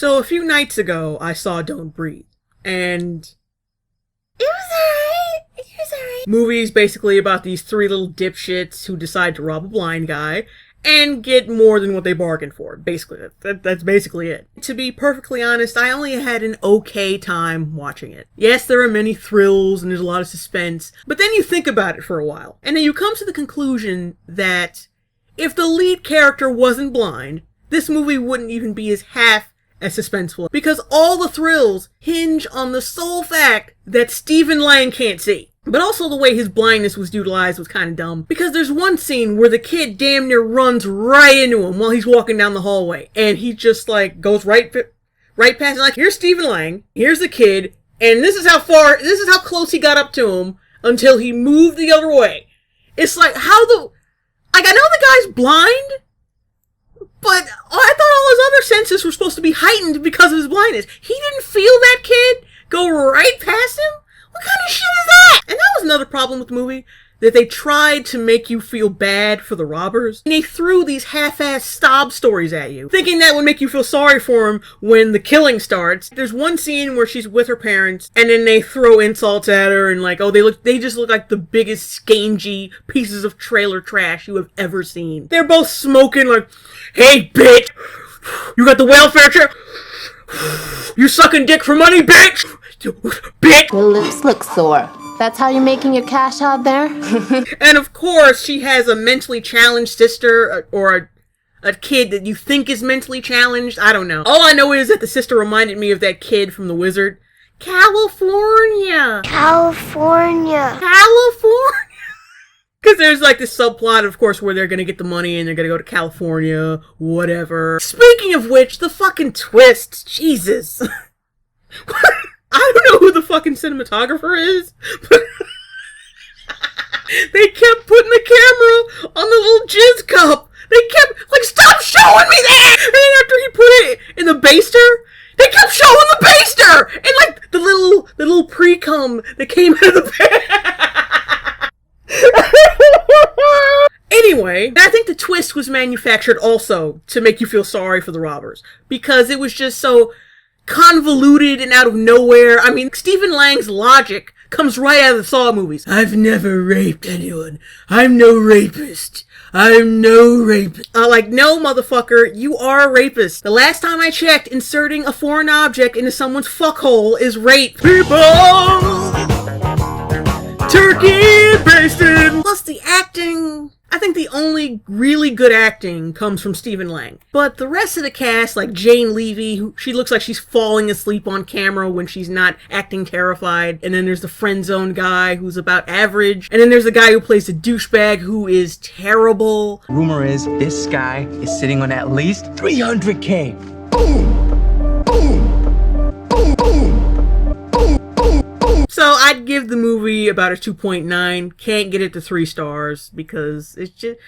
So a few nights ago, I saw Don't Breathe, and it was alright. It was alright. Movie's basically about these three little dipshits who decide to rob a blind guy and get more than what they bargained for. Basically, that's basically it. To be perfectly honest, I only had an okay time watching it. Yes, there are many thrills and there's a lot of suspense, but then you think about it for a while, and then you come to the conclusion that if the lead character wasn't blind, this movie wouldn't even be half as suspenseful, because all the thrills hinge on the sole fact that Stephen Lang can't see. But also the way his blindness was utilized was kind of dumb, because there's one scene where the kid damn near runs right into him while he's walking down the hallway, and he just like goes right past him, like, here's Stephen Lang, here's the kid, and this is how close he got up to him until he moved the other way. It's like, I know the guy's blind, but I thought all his other senses were supposed to be heightened because of his blindness. He didn't feel that kid go right past him? What kind of shit is that? And that was another problem with the movie, that they tried to make you feel bad for the robbers. And they threw these half-assed sob stories at you, thinking that would make you feel sorry for them when the killing starts. There's one scene where she's with her parents, and then they throw insults at her, and like, oh, they just look like the biggest scangy pieces of trailer trash you have ever seen. They're both smoking like, hey, bitch! You got the welfare check? You sucking dick for money, bitch? Bitch! Your lips look sore. That's how you're making your cash out there? And of course, she has a mentally challenged sister, or a kid that you think is mentally challenged. I don't know. All I know is that the sister reminded me of that kid from The Wizard. California! Because there's like this subplot, of course, where they're gonna get the money and they're gonna go to California, whatever. Speaking of which, the fucking twist. Jesus. I don't know who the fucking cinematographer is, but they kept putting the camera on the little jizz cup. They kept, like, stop showing me that! And then after he put it in the baster, they kept showing the baster! And, like, the little pre-cum that came out of the bag. Anyway, I think the twist was manufactured also to make you feel sorry for the robbers, because it was just so convoluted and out of nowhere. I mean, Stephen Lang's logic comes right out of the Saw movies. I've never raped anyone. I'm no rapist. I'm no rapist. Like, no, motherfucker, you are a rapist. The last time I checked, inserting a foreign object into someone's fuckhole is rape. People! Turkey basted! Plus the acting, I think the only really good acting comes from Stephen Lang. But the rest of the cast, like Jane Levy, she looks like she's falling asleep on camera when she's not acting terrified. And then there's the friend zone guy who's about average. And then there's the guy who plays the douchebag who is terrible. Rumor is this guy is sitting on at least $300K. Boom! So I'd give the movie about a 2.9. Can't get it to 3 stars because it's just,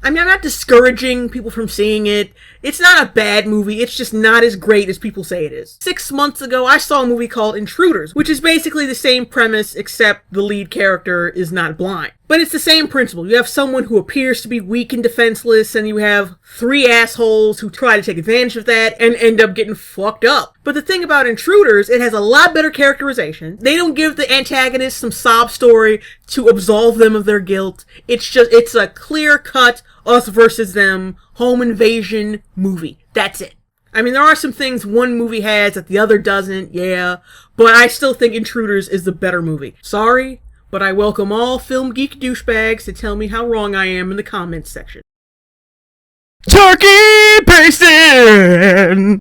I mean, I'm not discouraging people from seeing it. It's not a bad movie. It's just not as great as people say it is. 6 months ago, I saw a movie called Intruders, which is basically the same premise except the lead character is not blind. But it's the same principle. You have someone who appears to be weak and defenseless, and you have 3 assholes who try to take advantage of that and end up getting fucked up. But the thing about Intruders, it has a lot better characterization. They don't give the antagonist some sob story to absolve them of their guilt. It's a clear-cut us versus them home invasion movie. That's it. I mean, there are some things one movie has that the other doesn't, yeah, but I still think Intruders is the better movie. Sorry, but I welcome all film geek douchebags to tell me how wrong I am in the comments section. Turkey basting!